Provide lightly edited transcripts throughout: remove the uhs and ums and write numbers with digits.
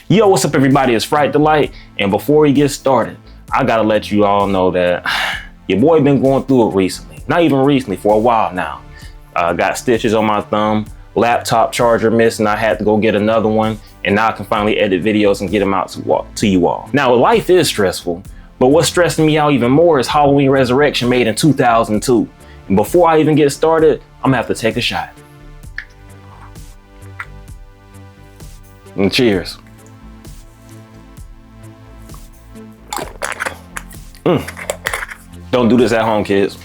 Yo, what's up everybody, it's Fright Delight, and before we get started, I gotta let you all know that your boy been going through it recently. Not even recently, for a while now. Got stitches on my thumb, laptop charger missing, I had to go get another one, and now I can finally edit videos and get them out to you all. Now, life is stressful, but what's stressing me out even more is Halloween Resurrection made in 2002. And before I even get started, I'm gonna have to take a shot. And cheers. Don't do this at home, kids.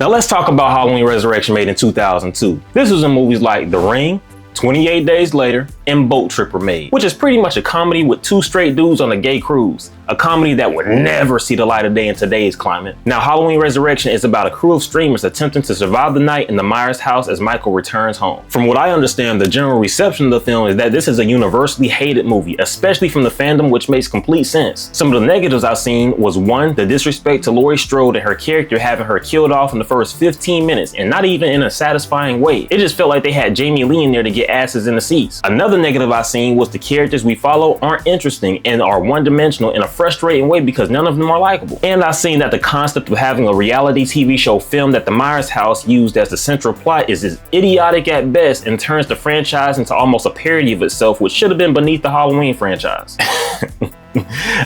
Now let's talk about Halloween Resurrection made in 2002. This was in movies like The Ring, 28 Days Later, and Boat Trip were made, which is pretty much a comedy with two straight dudes on a gay cruise. A comedy that would never see the light of day in today's climate. Now, Halloween Resurrection is about a crew of streamers attempting to survive the night in the Myers house as Michael returns home. From what I understand, the general reception of the film is that this is a universally hated movie, especially from the fandom, which makes complete sense. Some of the negatives I've seen was 1, the disrespect to Laurie Strode and her character, having her killed off in the first 15 minutes, and not even in a satisfying way. It just felt like they had Jamie Lee in there to get asses in the seats. Another negative I've seen was the characters we follow aren't interesting and are one-dimensional in a frustrating way because none of them are likable. And I've seen that the concept of having a reality TV show filmed at the Myers house used as the central plot is as idiotic at best and turns the franchise into almost a parody of itself, which should have been beneath the Halloween franchise.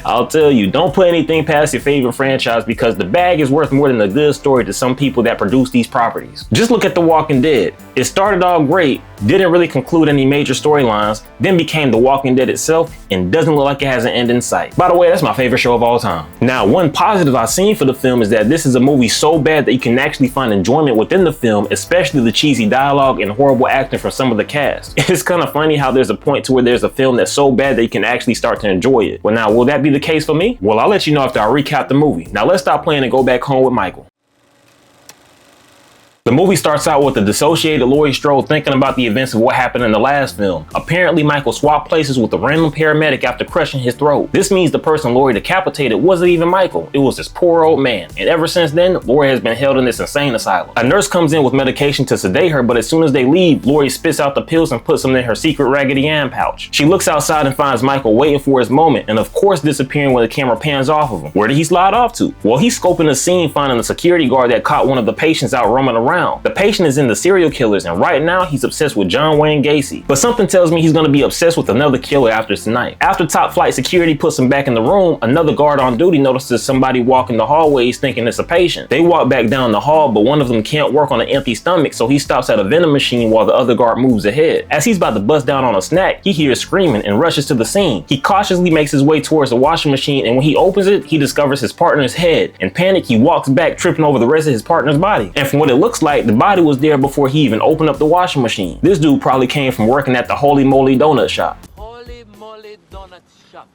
I'll tell you, don't put anything past your favorite franchise because the bag is worth more than a good story to some people that produce these properties. Just look at The Walking Dead. It started off great, didn't really conclude any major storylines, then became The Walking Dead itself, and doesn't look like it has an end in sight. By the way, that's my favorite show of all time. Now, one positive I've seen for the film is that this is a movie so bad that you can actually find enjoyment within the film, especially the cheesy dialogue and horrible acting from some of the cast. It's kind of funny how there's a point to where there's a film that's so bad that you can actually start to enjoy it. Well, now, will that be the case for me? Well, I'll let you know after I recap the movie. Now let's stop playing and go back home with Michael. The movie starts out with the dissociated Laurie Strode thinking about the events of what happened in the last film. Apparently, Michael swapped places with a random paramedic after crushing his throat. This means the person Laurie decapitated wasn't even Michael, it was this poor old man. And ever since then, Laurie has been held in this insane asylum. A nurse comes in with medication to sedate her, but as soon as they leave, Laurie spits out the pills and puts them in her secret Raggedy Ann pouch. She looks outside and finds Michael waiting for his moment, and of course disappearing when the camera pans off of him. Where did he slide off to? Well, he's scoping the scene, finding a security guard that caught one of the patients out roaming around. The patient is in the Serial Killers, and right now he's obsessed with John Wayne Gacy. But something tells me he's gonna be obsessed with another killer after tonight. After top flight security puts him back in the room, another guard on duty notices somebody walking the hallways thinking it's a patient. They walk back down the hall, but one of them can't work on an empty stomach, so he stops at a vending machine while the other guard moves ahead. As he's about to bust down on a snack, he hears screaming and rushes to the scene. He cautiously makes his way towards the washing machine, and when he opens it, he discovers his partner's head. In panic, he walks back, tripping over the rest of his partner's body. And from what it looks like, the body was there before he even opened up the washing machine. This dude probably came from working at the Holy Moly Donut Shop. Holy Moly Donut Shop.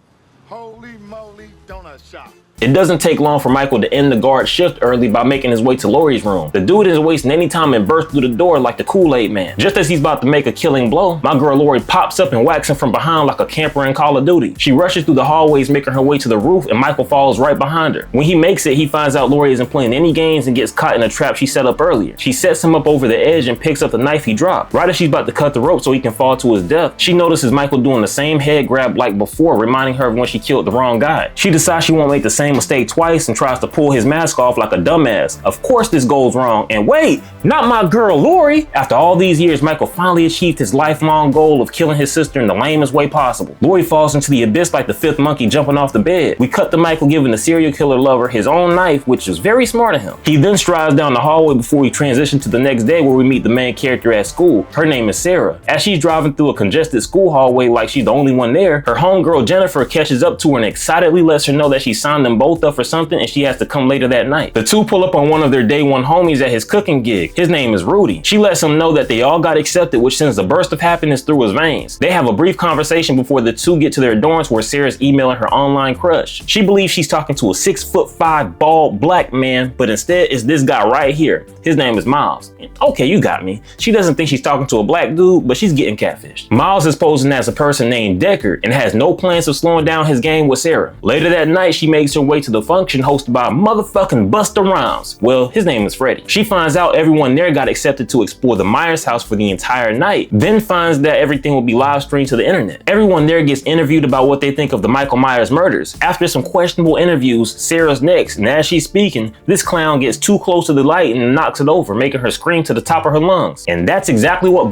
Holy moly donut shop. It doesn't take long for Michael to end the guard shift early by making his way to Laurie's room. The dude isn't wasting any time and bursts through the door like the Kool-Aid man. Just as he's about to make a killing blow, my girl Laurie pops up and whacks him from behind like a camper in Call of Duty. She rushes through the hallways, making her way to the roof, and Michael follows right behind her. When he makes it, he finds out Laurie isn't playing any games and gets caught in a trap she set up earlier. She sets him up over the edge and picks up the knife he dropped. Right as she's about to cut the rope so he can fall to his death, she notices Michael doing the same head grab like before, reminding her of when she killed the wrong guy. She decides she won't make the same mistake twice and tries to pull his mask off like a dumbass. Of course this goes wrong, and wait, not my girl Laurie! After all these years, Michael finally achieved his lifelong goal of killing his sister in the lamest way possible. Laurie falls into the abyss like the fifth monkey jumping off the bed. We cut to Michael giving the serial killer lover his own knife, which is very smart of him. He then strides down the hallway before we transition to the next day where we meet the main character at school. Her name is Sarah. As she's driving through a congested school hallway like she's the only one there, her homegirl Jennifer catches up to her and excitedly lets her know that she signed them both up for something and she has to come later that night. The two pull up on one of their day one homies at his cooking gig. His name is Rudy. She lets him know that they all got accepted, which sends a burst of happiness through his veins. They have a brief conversation before the two get to their dorms where Sarah's emailing her online crush. She believes she's talking to a 6'5" bald black man, but instead it's this guy right here. His name is Miles. Okay, you got me. She doesn't think she's talking to a black dude, but she's getting catfished. Miles is posing as a person named Deckard and has no plans of slowing down his game with Sarah. Later that night, she makes her way to the function hosted by motherfucking Busta Rhymes. Well, his name is Freddy. She finds out everyone there got accepted to explore the Myers house for the entire night, then finds that everything will be live streamed to the internet. Everyone there gets interviewed about what they think of the Michael Myers murders. After some questionable interviews, Sarah's next, and as she's speaking, this clown gets too close to the light and knocks it over, making her scream to the top of her lungs. And that's exactly what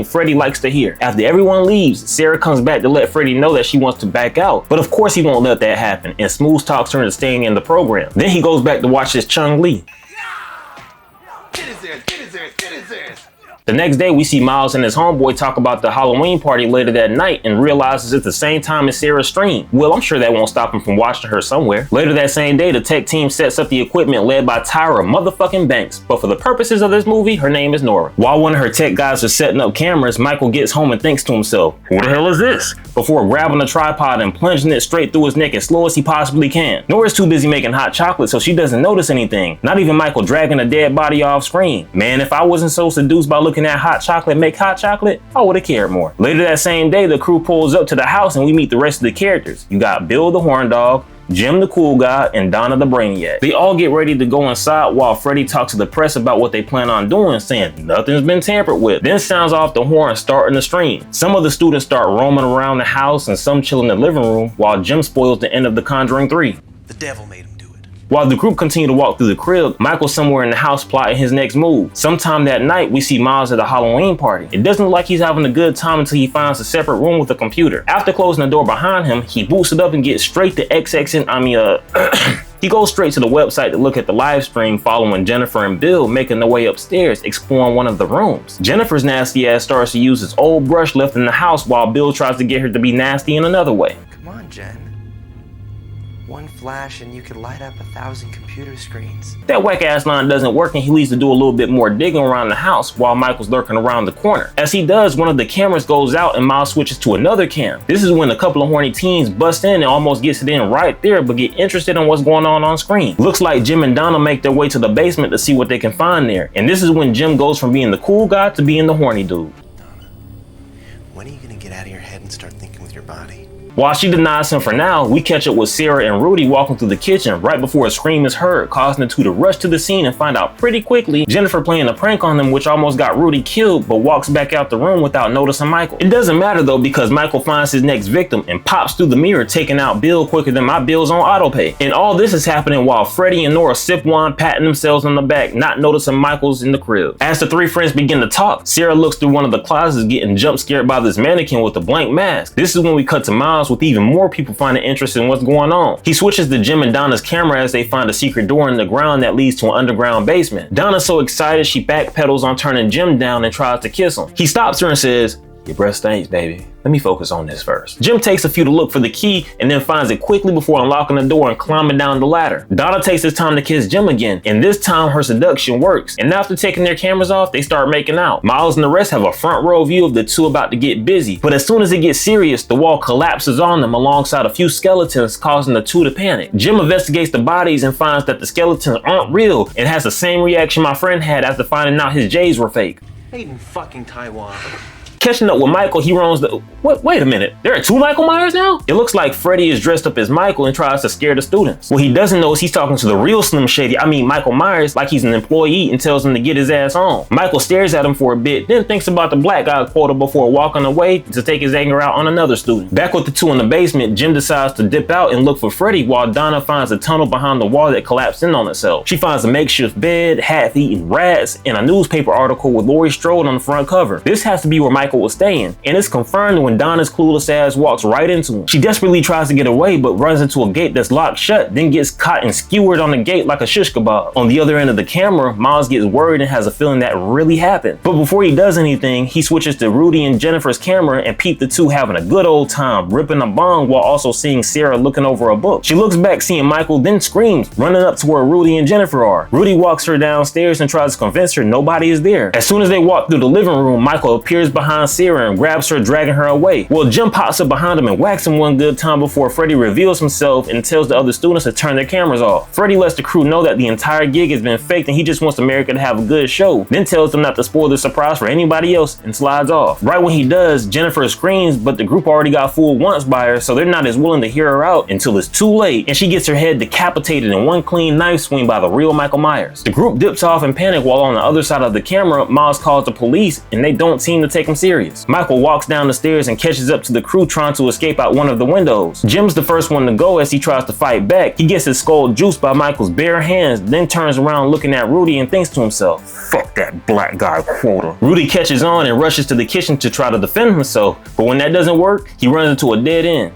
Freddy likes to hear. After everyone leaves, Sarah comes back to let Freddy know that she wants to back out, but of course he won't let that happen, and Smooth talks her into staying in the program. Then he goes back to watch his Chung Lee. Get his ass, get his ass, get his ass. The next day, we see Miles and his homeboy talk about the Halloween party later that night and realizes it's the same time as Sarah's stream. Well, I'm sure that won't stop him from watching her somewhere. Later that same day, the tech team sets up the equipment led by Tyra motherfucking Banks, but for the purposes of this movie, her name is Nora. While one of her tech guys are setting up cameras, Michael gets home and thinks to himself, who the hell is this? Before grabbing the tripod and plunging it straight through his neck as slow as he possibly can. Nora's too busy making hot chocolate, so she doesn't notice anything. Not even Michael dragging a dead body off screen. Man, if I wasn't so seduced by looking at hot chocolate make hot chocolate, I would have cared more. Later that same day, the crew pulls up to the house and we meet the rest of the characters. You got Bill the horn dog, Jim the cool guy, and Donna the brainiac. They all get ready to go inside while Freddy talks to the press about what they plan on doing, saying nothing's been tampered with. Then sounds off the horn starting the stream. Some of the students start roaming around the house and some chill in the living room while Jim spoils the end of The Conjuring 3. The devil made him do it. While the group continue to walk through the crib, Michael's somewhere in the house plotting his next move. Sometime that night, we see Miles at a Halloween party. It doesn't look like he's having a good time until he finds a separate room with a computer. After closing the door behind him, he boots it up and gets straight to he goes straight to the website to look at the live stream following Jennifer and Bill making their way upstairs, exploring one of the rooms. Jennifer's nasty ass starts to use his old brush left in the house while Bill tries to get her to be nasty in another way. Come on, Jen. One flash and you could light up 1,000 computer screens. That whack ass line doesn't work and he leaves to do a little bit more digging around the house while Michael's lurking around the corner. As he does, one of the cameras goes out and Miles switches to another cam. This is when a couple of horny teens bust in and almost gets it in right there but get interested in what's going on screen. Looks like Jim and Donna make their way to the basement to see what they can find there. And this is when Jim goes from being the cool guy to being the horny dude. Donna, when are you gonna get out of your head and start thinking with your body? While she denies him for now, we catch up with Sarah and Rudy walking through the kitchen right before a scream is heard, causing the two to rush to the scene and find out pretty quickly Jennifer playing a prank on them, which almost got Rudy killed, but walks back out the room without noticing Michael. It doesn't matter though, because Michael finds his next victim and pops through the mirror, taking out Bill quicker than my bills on autopay. And all this is happening while Freddy and Nora sip wine, patting themselves on the back, not noticing Michael's in the crib. As the three friends begin to talk, Sarah looks through one of the closets getting jump scared by this mannequin with a blank mask. This is when we cut to Miles with even more people finding interest in what's going on. He switches to Jim and Donna's camera as they find a secret door in the ground that leads to an underground basement. Donna's so excited she backpedals on turning Jim down and tries to kiss him. He stops her and says, "Your breath stinks, baby. Let me focus on this first." Jim takes a few to look for the key and then finds it quickly before unlocking the door and climbing down the ladder. Donna takes his time to kiss Jim again, and this time her seduction works. And after taking their cameras off, they start making out. Miles and the rest have a front row view of the two about to get busy, but as soon as it gets serious, the wall collapses on them alongside a few skeletons, causing the two to panic. Jim investigates the bodies and finds that the skeletons aren't real and has the same reaction my friend had after finding out his J's were fake. Made in fucking Taiwan. Catching up with Michael, he runs the... Wait a minute. There are two Michael Myers now? It looks like Freddy is dressed up as Michael and tries to scare the students. What he doesn't know is he's talking to the real Slim Shady, Michael Myers, like he's an employee and tells him to get his ass on. Michael stares at him for a bit, then thinks about the black guy quota before walking away to take his anger out on another student. Back with the two in the basement, Jim decides to dip out and look for Freddy while Donna finds a tunnel behind the wall that collapsed in on itself. She finds a makeshift bed, half-eaten rats, and a newspaper article with Laurie Strode on the front cover. This has to be where Michael was staying, and it's confirmed when Donna's clueless ass walks right into him. She desperately tries to get away but runs into a gate that's locked shut, then gets caught and skewered on the gate like a shish kebab. On the other end of the camera, Miles gets worried and has a feeling that really happened. But before he does anything, he switches to Rudy and Jennifer's camera and peep the two having a good old time, ripping a bong while also seeing Sarah looking over a book. She looks back seeing Michael, then screams, running up to where Rudy and Jennifer are. Rudy walks her downstairs and tries to convince her nobody is there. As soon as they walk through the living room, Michael appears behind behind Sarah and grabs her, dragging her away. Well, Jim pops up behind him and whacks him one good time before Freddy reveals himself and tells the other students to turn their cameras off. Freddy lets the crew know that the entire gig has been faked and he just wants America to have a good show, then tells them not to spoil the surprise for anybody else and slides off. Right when he does, Jennifer screams, but the group already got fooled once by her, so they're not as willing to hear her out until it's too late and she gets her head decapitated in one clean knife swing by the real Michael Myers. The group dips off in panic while on the other side of the camera, Miles calls the police and they don't seem to take him serious. Michael walks down the stairs and catches up to the crew trying to escape out one of the windows. Jim's the first one to go as he tries to fight back. He gets his skull juiced by Michael's bare hands, then turns around looking at Rudy and thinks to himself, fuck that black guy quota. Rudy catches on and rushes to the kitchen to try to defend himself, but when that doesn't work, he runs into a dead end.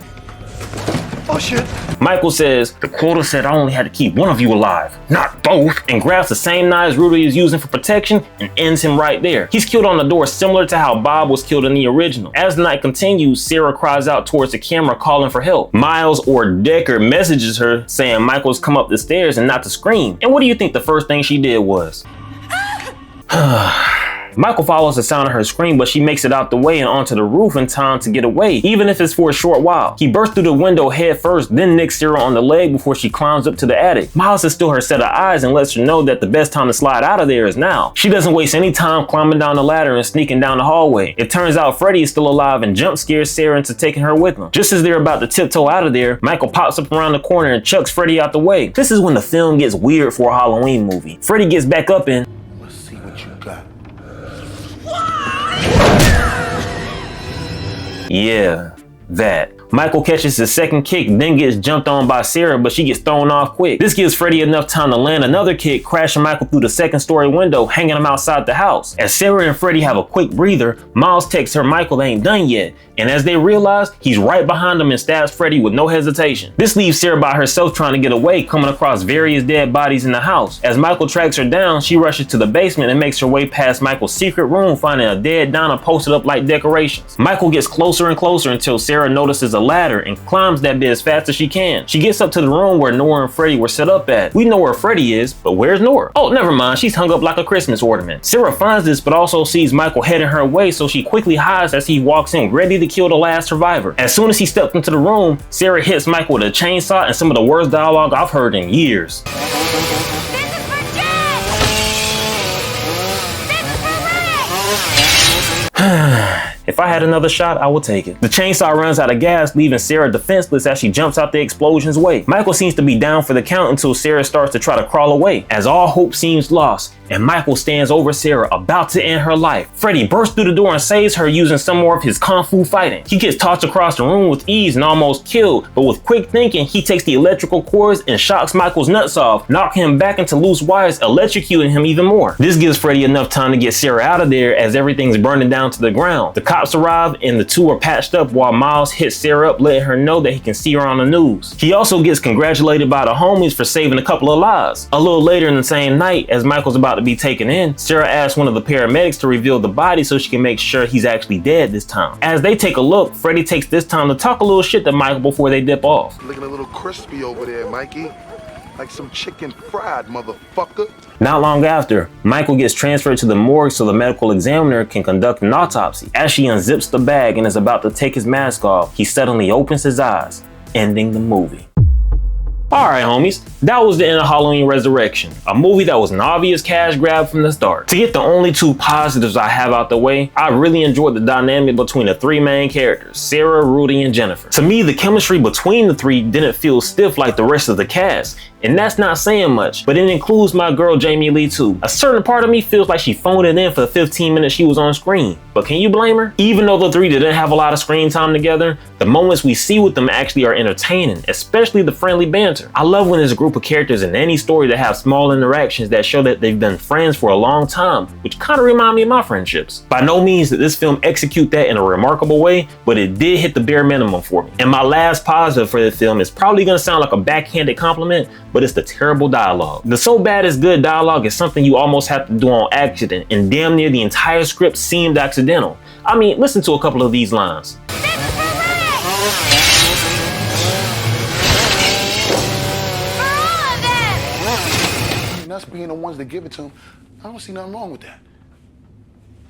Oh shit. Michael says, the quota said I only had to keep one of you alive, not both, and grabs the same knives Rudy is using for protection and ends him right there. He's killed on the door similar to how Bob was killed in the original. As the night continues, Sarah cries out towards the camera calling for help. Miles or Decker messages her saying Michael's come up the stairs and not to scream. And what do you think the first thing she did was? Michael follows the sound of her scream, but she makes it out the way and onto the roof in time to get away, even if it's for a short while. He bursts through the window head first, then nicks Sarah on the leg before she climbs up to the attic. Miles is still her set of eyes and lets her know that the best time to slide out of there is now. She doesn't waste any time climbing down the ladder and sneaking down the hallway. It turns out Freddy is still alive and jump scares Sarah into taking her with him. Just as they're about to tiptoe out of there, Michael pops up around the corner and chucks Freddy out the way. This is when the film gets weird for a Halloween movie. Freddy gets back up and Let's see what you got. yeah, that. Michael catches his second kick, then gets jumped on by Sarah, but she gets thrown off quick. This gives Freddy enough time to land another kick, crashing Michael through the second story window, hanging him outside the house. As Sarah and Freddy have a quick breather, Miles texts her Michael ain't done yet, and as they realize, he's right behind them and stabs Freddy with no hesitation. This leaves Sarah by herself trying to get away, coming across various dead bodies in the house. As Michael tracks her down, she rushes to the basement and makes her way past Michael's secret room, finding a dead Donna posted up like decorations. Michael gets closer and closer until Sarah notices a ladder and climbs that bit as fast as she can. She gets up to the room where Nora and Freddy were set up at. We know where Freddy is, but where's Nora? Oh, never mind, she's hung up like a Christmas ornament. Sarah finds this but also sees Michael heading her way, so she quickly hides as he walks in ready to kill the last survivor. As soon as he steps into the room, Sarah hits Michael with a chainsaw and some of the worst dialogue I've heard in years. If I had another shot, I would take it. The chainsaw runs out of gas, leaving Sarah defenseless as she jumps out the explosion's way. Michael seems to be down for the count until Sarah starts to try to crawl away. As all hope seems lost, and Michael stands over Sarah, about to end her life, Freddy bursts through the door and saves her using some more of his kung fu fighting. He gets tossed across the room with ease and almost killed, but with quick thinking, he takes the electrical cords and shocks Michael's nuts off, knocking him back into loose wires, electrocuting him even more. This gives Freddy enough time to get Sarah out of there as everything's burning down to the ground. The cops arrive and the two are patched up while Miles hits Sarah up, letting her know that he can see her on the news. He also gets congratulated by the homies for saving a couple of lives. A little later in the same night, as Michael's about to be taken in, Sarah asks one of the paramedics to reveal the body so she can make sure he's actually dead this time. As they take a look, Freddy takes this time to talk a little shit to Michael before they dip off. Looking a little crispy over there, Mikey. Like some chicken fried, motherfucker. Not long after, Michael gets transferred to the morgue so the medical examiner can conduct an autopsy. As she unzips the bag and is about to take his mask off, he suddenly opens his eyes, ending the movie. Alright homies, that was the end of Halloween Resurrection, a movie that was an obvious cash grab from the start. To get the only two positives I have out the way, I really enjoyed the dynamic between the three main characters, Sarah, Rudy, and Jennifer. To me, the chemistry between the three didn't feel stiff like the rest of the cast, and that's not saying much, but it includes my girl Jamie Lee too. A certain part of me feels like she phoned it in for the 15 minutes she was on screen, but can you blame her? Even though the three didn't have a lot of screen time together, the moments we see with them actually are entertaining, especially the friendly banter. I love when there's a group of characters in any story that have small interactions that show that they've been friends for a long time, which kind of remind me of my friendships. By no means did this film execute that in a remarkable way, but it did hit the bare minimum for me. And my last positive for this film is probably gonna sound like a backhanded compliment, but it's the terrible dialogue. The so bad is good dialogue is something you almost have to do on accident, and damn near the entire script seemed accidental. I mean, listen to a couple of these lines. Us being the ones that give it to him, I don't see nothing wrong with that.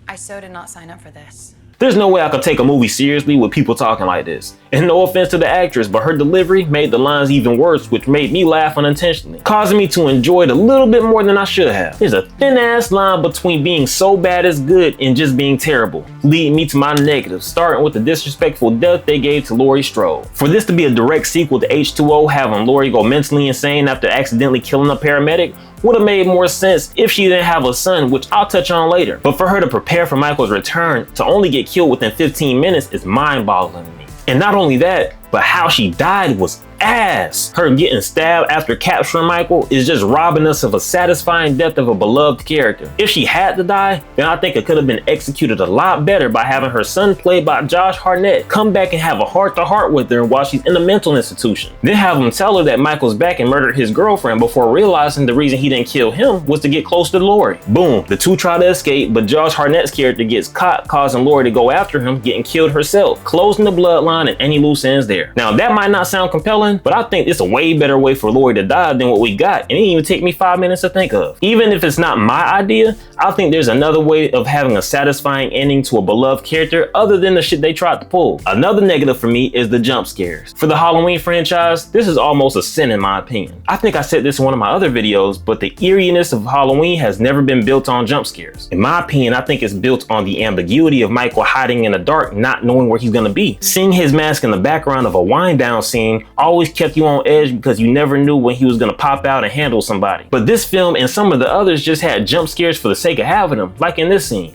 I so did not sign up for this. There's no way I could take a movie seriously with people talking like this. And no offense to the actress, but her delivery made the lines even worse, which made me laugh unintentionally, causing me to enjoy it a little bit more than I should have. There's a thin ass line between being so bad it's good and just being terrible, leading me to my negatives, starting with the disrespectful death they gave to Laurie Strode. For this to be a direct sequel to H2O, having Laurie go mentally insane after accidentally killing a paramedic, would have made more sense if she didn't have a son, which I'll touch on later. But for her to prepare for Michael's return to only get killed within 15 minutes is mind-boggling to me. And not only that, but how she died was ass. Her getting stabbed after capturing Michael is just robbing us of a satisfying death of a beloved character. If she had to die, then I think it could have been executed a lot better by having her son, played by Josh Hartnett, come back and have a heart-to-heart with her while she's in a mental institution. Then have him tell her that Michael's back and murdered his girlfriend before realizing the reason he didn't kill him was to get close to Laurie. Boom, the two try to escape, but Josh Hartnett's character gets caught, causing Laurie to go after him, getting killed herself, closing the bloodline and any loose ends there. Now that might not sound compelling, but I think it's a way better way for Laurie to die than what we got, and it didn't even take me 5 minutes to think of. Even if it's not my idea, I think there's another way of having a satisfying ending to a beloved character other than the shit they tried to pull. Another negative for me is the jump scares. For the Halloween franchise, this is almost a sin in my opinion. I think I said this in one of my other videos, but the eeriness of Halloween has never been built on jump scares. In my opinion, I think it's built on the ambiguity of Michael hiding in the dark, not knowing where he's gonna be. Seeing his mask in the background of a wind down scene always kept you on edge because you never knew when he was gonna pop out and handle somebody. But this film and some of the others just had jump scares for the sake of having them, like in this scene.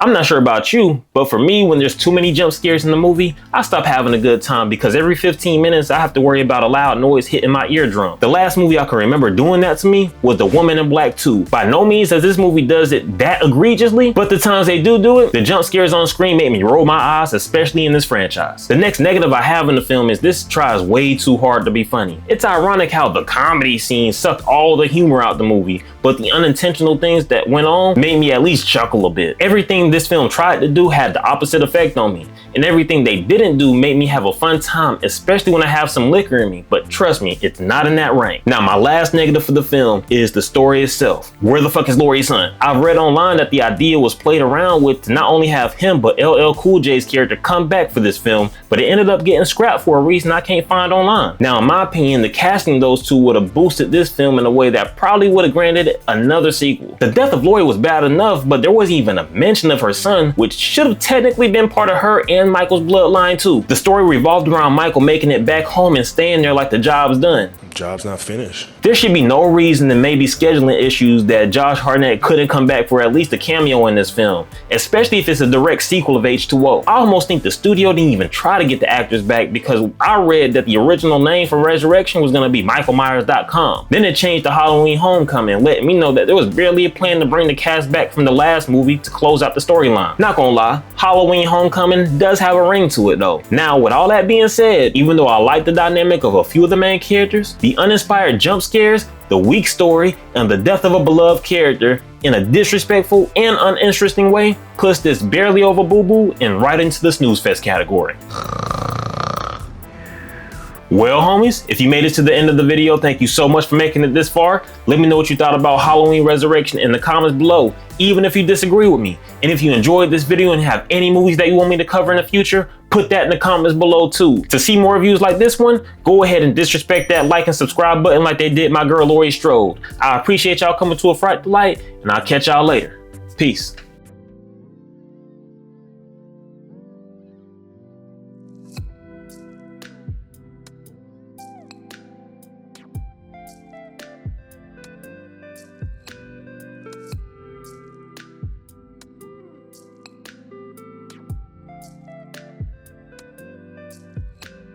I'm not sure about you, but for me, when there's too many jump scares in the movie, I stop having a good time because every 15 minutes I have to worry about a loud noise hitting my eardrum. The last movie I can remember doing that to me was The Woman in Black 2. By no means does this movie does it that egregiously, but the times they do it, the jump scares on screen make me roll my eyes, especially in this franchise. The next negative I have in the film is this tries way too hard to be funny. It's ironic how the comedy scene sucked all the humor out the movie, but the unintentional things that went on made me at least chuckle a bit. Everything this film tried to do had the opposite effect on me, and everything they didn't do made me have a fun time, especially when I have some liquor in me, but trust me, it's not in that rank. Now my last negative for the film is the story itself. Where the fuck is Laurie's son? I've read online that the idea was played around with to not only have him but LL Cool J's character come back for this film, but it ended up getting scrapped for a reason I can't find online. Now in my opinion, the casting of those two would have boosted this film in a way that probably would have granted it another sequel. The death of Laurie was bad enough, but there wasn't even a mention of her son, which should have technically been part of her and Michael's bloodline too. The story revolved around Michael making it back home and staying there like the job's done. Job's not finished. There should be no reason and maybe scheduling issues that Josh Hartnett couldn't come back for at least a cameo in this film, especially if it's a direct sequel of H2O. I almost think the studio didn't even try to get the actors back because I read that the original name for Resurrection was going to be MichaelMyers.com. Then it changed to Halloween Homecoming, letting me know that there was barely a plan to bring the cast back from the last movie to close out the storyline. Not gonna lie, Halloween Homecoming does have a ring to it though. Now with all that being said, even though I like the dynamic of a few of the main characters, the uninspired jump scares, the weak story, and the death of a beloved character in a disrespectful and uninteresting way puts this barely over boo-boo and right into the snooze fest category. Well, homies, if you made it to the end of the video, thank you so much for making it this far. Let me know what you thought about Halloween Resurrection in the comments below, even if you disagree with me. And if you enjoyed this video and have any movies that you want me to cover in the future, put that in the comments below too. To see more reviews like this one, go ahead and disrespect that like and subscribe button like they did my girl Laurie Strode. I appreciate y'all coming to a Fright Delight, and I'll catch y'all later. Peace.